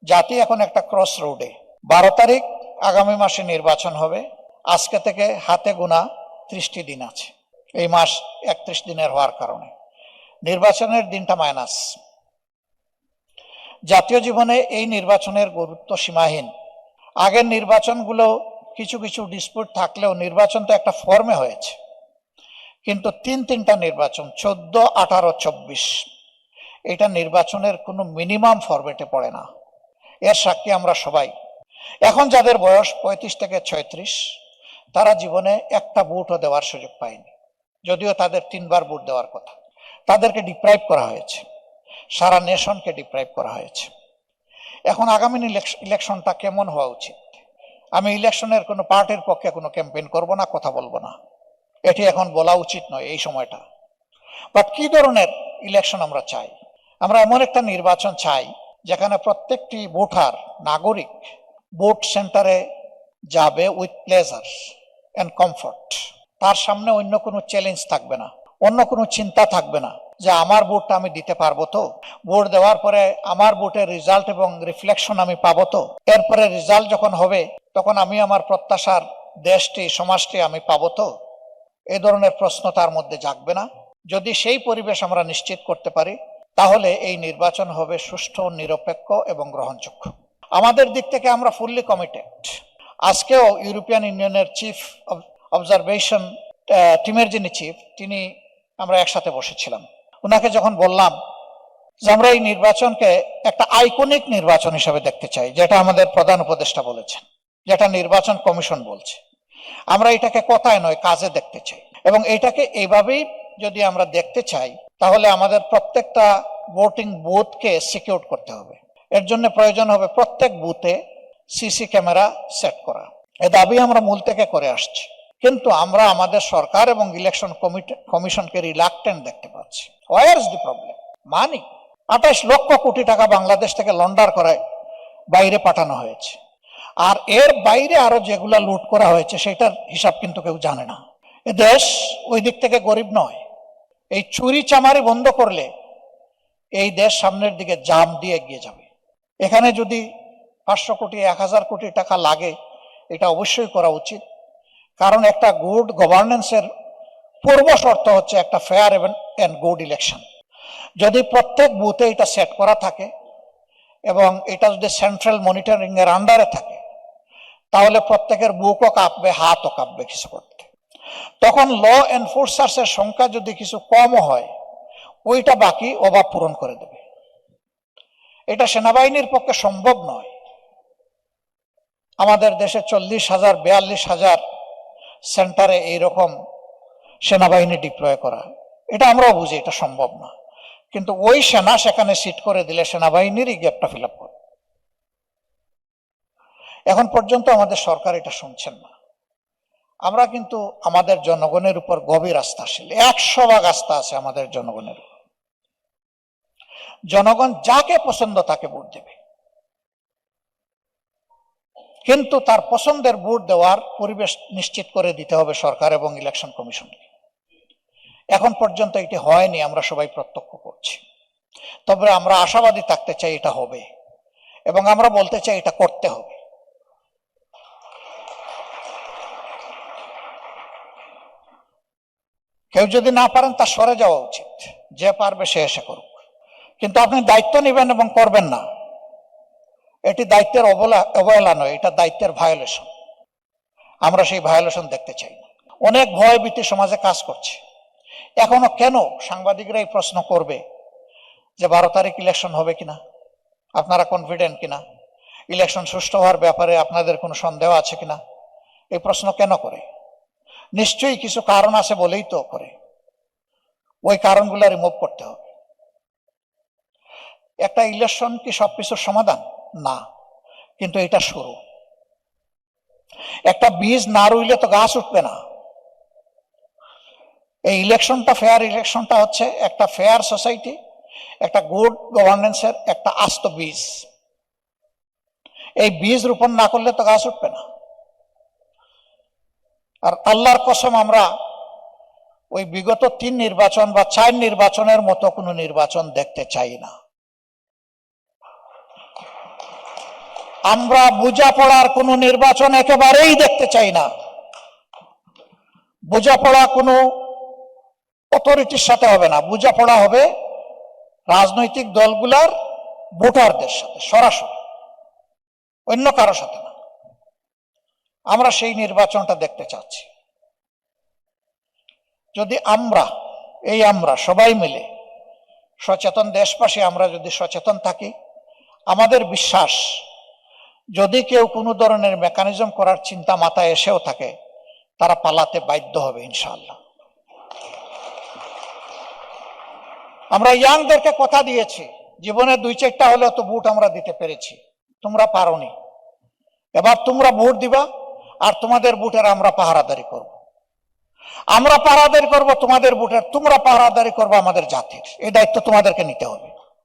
জাতি এখন একটা ক্রস রোডে। 12 তারিখ আগামী মাসে নির্বাচন হবে। আজকে থেকে হাতে গোনা 30টি দিন আছে। এই মাস 31 দিনের হওয়ার কারণে নির্বাচনের দিনটা মাইনাস। জাতীয় জীবনে এই নির্বাচনের গুরুত্ব সীমাহীন। আগের নির্বাচনগুলো কিছু কিছু ডিসপিউট থাকলেও নির্বাচন তো একটা ফর্মে হয়েছে, কিন্তু তিনটা নির্বাচন 14, 18, 24 এটা নির্বাচনের কোনো মিনিমাম ফরম্যাটে পড়ে না। এর সাক্ষী আমরা সবাই। এখন যাদের বয়স 35 থেকে 36 তারা জীবনে একটা ভোটও দেওয়ার সুযোগ পায়নি, যদিও তাদের 3 বার ভোট দেওয়ার কথা। তাদেরকে ডিপ্রাইভ করা হয়েছে, সারা নেশনকে ডিপ্রাইভ করা হয়েছে। এখন আগামী ইলেকশনটা কেমন হওয়া উচিত? আমি ইলেকশনের কোনো পার্টির পক্ষে কোনো ক্যাম্পেইন করব না, কথা বলবো না, এটি এখন বলা উচিত নয় এই সময়টা। বাট কি ধরনের ইলেকশন আমরা চাই? আমরা এমন একটা নির্বাচন চাই যেখানে প্রত্যেকটি ভোটার নাগরিক ভোট সেন্টারে যাবে উইথ প্লেজার অ্যান্ড কমফর্ট। তার সামনে অন্য কোনো চ্যালেঞ্জ থাকবে না, অন্য কোনো চিন্তা থাকবে না যে আমার ভোটটা আমি দিতে পারবো তো, ভোট দেওয়ার পরে আমার ভোটের রেজাল্ট এবং রিফ্লেকশন আমি পাবো তো, এরপরে রেজাল্ট যখন হবে তখন আমি আমার প্রত্যাশার দেশটি সমাজটি আমি পাবো তো। এই ধরনের প্রশ্ন তার মধ্যে জাগবে না। যদি সেই পরিবেশ আমরা নিশ্চিত করতে পারি তাহলে এই নির্বাচন হবে সুষ্ঠু, নিরপেক্ষ এবং গ্রহণযোগ্য। আমাদের দিক থেকে আমরা ফুললি কমিটেড। আজকেও ইউরোপিয়ান ইউনিয়নের চিফ অবজারভেশন টিমের যিনি চিফ, তিনি আমরা একসাথে বসেছিলাম। ওনাকে যখন বললাম যে আমরা এই নির্বাচনকে একটা আইকনিক নির্বাচন হিসেবে দেখতে চাই, যেটা আমাদের প্রধান উপদেষ্টা বলেছেন, যেটা নির্বাচন কমিশন বলছে, আমরা এটাকে কথায় নয় কাজে দেখতে চাই। এবং এটাকে এইভাবেই যদি আমরা দেখতে চাই তাহলে আমাদের প্রত্যেকটা ভোটিং বুথকে সিকিউর করতে হবে। এর জন্য প্রয়োজন হবে প্রত্যেক বুথে সিসি ক্যামেরা সেট করা। এ দাবি আমরা মূল থেকে করে আসছি, কিন্তু আমরা আমাদের সরকার এবং ইলেকশন কমিশনকে রিলাক্টেন্ট দেখতে পাচ্ছি। Where is the problem? মানি 28 লক্ষ কোটি টাকা বাংলাদেশ থেকে লন্ডার করে বাইরে পাঠানো হয়েছে, আর এর বাইরে আরো যেগুলা লুট করা হয়েছে সেটার হিসাব কিন্তু কেউ জানে না। এ দেশ ওই দিক থেকে গরিব নয়। এই চুরি চামারি বন্ধ করলে এই দেশ সামনের দিকে জাম দিয়ে এগিয়ে যাবে। এখানে যদি 500 কোটি 1000 কোটি টাকা লাগে এটা অবশ্যই করা উচিত, কারণ একটা গুড গভর্নেন্সের পূর্ব শর্ত হচ্ছে একটা ফেয়ার এন্ড গুড ইলেকশন। যদি প্রত্যেক বুথে এটা সেট করা থাকে এবং এটা যদি সেন্ট্রাল মনিটরিং এর আন্ডারে থাকে তাহলে প্রত্যেকের বুকও কাঁপবে, হাতও কাঁপবে কিছু করতে। তখন ল এনফোর্সার্স এর সংখ্যা যদি কিছু কম হয় ওইটা বাকি অভাব পূরণ করে দেবে। এটা সেনাবাহিনীর পক্ষে সম্ভব নয়। আমাদের দেশে 40,000 42,000 সেন্টারে এইরকম সেনাবাহিনী ডিপ্লয় করা, এটা আমরাও বুঝি এটা সম্ভব না, কিন্তু ওই সেনা সেখানে সিট করে দিলে সেনাবাহিনীরই গ্যাপটা ফিল আপ করে। এখন পর্যন্ত আমাদের সরকার এটা শুনছেন না। আমরা কিন্তু আমাদের জনগণের উপর গভীর আস্থাশীল, 100% আস্থা আছে আমাদের জনগণের উপর। জনগণ যাকে পছন্দ তাকে ভোট দেবে, কিন্তু তার পছন্দের ভোট দেওয়ার পরিবেশ নিশ্চিত করে দিতে হবে সরকার এবং ইলেকশন কমিশনকে। এখন পর্যন্ত এটি হয়নি, আমরা সবাই প্রত্যক্ষ করছি। তবে আমরা আশাবাদী থাকতে চাই এটা হবে, এবং আমরা বলতে চাই এটা করতে হবে। কেউ যদি না পারেন তা সরে যাওয়া উচিত, যে পারবে সে এসে করুক, কিন্তু আপনি দায়িত্ব নেবেন এবং করবেন না, এটি দায়িত্বের অবহেলা নয়, এটা দায়িত্বের ভায়োলেশন। আমরা সেই ভায়োলেশন দেখতে চাই না। অনেক ভয় ভীতি সমাজে কাজ করছে। এখনো কেন সাংবাদিকরা এই প্রশ্ন করবে যে 12 তারিখ ইলেকশন হবে কিনা, আপনারা কনফিডেন্ট কিনা, ইলেকশন সুষ্ঠু হওয়ার ব্যাপারে আপনাদের কোনো সন্দেহ আছে কিনা? এই প্রশ্ন কেন করে? নিশ্চয়ই কিছু কারণ আছে বলেই তো করে। ওই কারণগুলো রিমুভ করতে হবে। একটা ইলেকশন কি সবকিছুর সমাধান? না, কিন্তু এটা শুরু। একটা বীজ না রইলে তো গাছ উঠবে না। এই ইলেকশনটা, ফেয়ার ইলেকশনটা হচ্ছে একটা ফেয়ার সোসাইটি, একটা গুড গভর্নেন্সের একটা আস্ত বীজ। এই বীজ রোপণ না করলে তো গাছ উঠবে না। আর আল্লাহর কসম আমরা ওই বিগত 3 নির্বাচন বা 4 নির্বাচনের মতো কোনো নির্বাচন দেখতে চাই না। আমরা বোঝাপড়ার কোনো নির্বাচন একেবারেই দেখতে চাই না। বোঝাপড়া কোনো অথরিটির সাথে হবে না, বোঝাপড়া হবে রাজনৈতিক দলগুলার ভোটারদের সাথে সরাসরি, অন্য কারো সাথে না। আমরা সেই নির্বাচনটা দেখতে চাচ্ছি। যদি আমরা সবাই মিলে সচেতন দেশবাসী, আমরা যদি সচেতন থাকি, আমাদের বিশ্বাস যদি কেউ কোনো ধরনের মেকানিজম করার চিন্তা মাথায় এসেও থাকে, তারা পালাতে বাধ্য হবে ইনশাআল্লাহ। আমরা ইয়াংদেরকে কথা দিয়েছি, জীবনে 2-4টা হলেও তো ভোট আমরা দিতে পেরেছি, তোমরা পারোনি। এবার তোমরা ভোট দিবা, আর তোমাদের ভোটের আমরা পাহারাদারি করব। আমরা পাহারাদারি করব তোমাদের ভোটের, তোমরা পাহারাদারি করবো আমাদের জাতির। এই দায়িত্ব তোমাদেরকে নিতে হবে।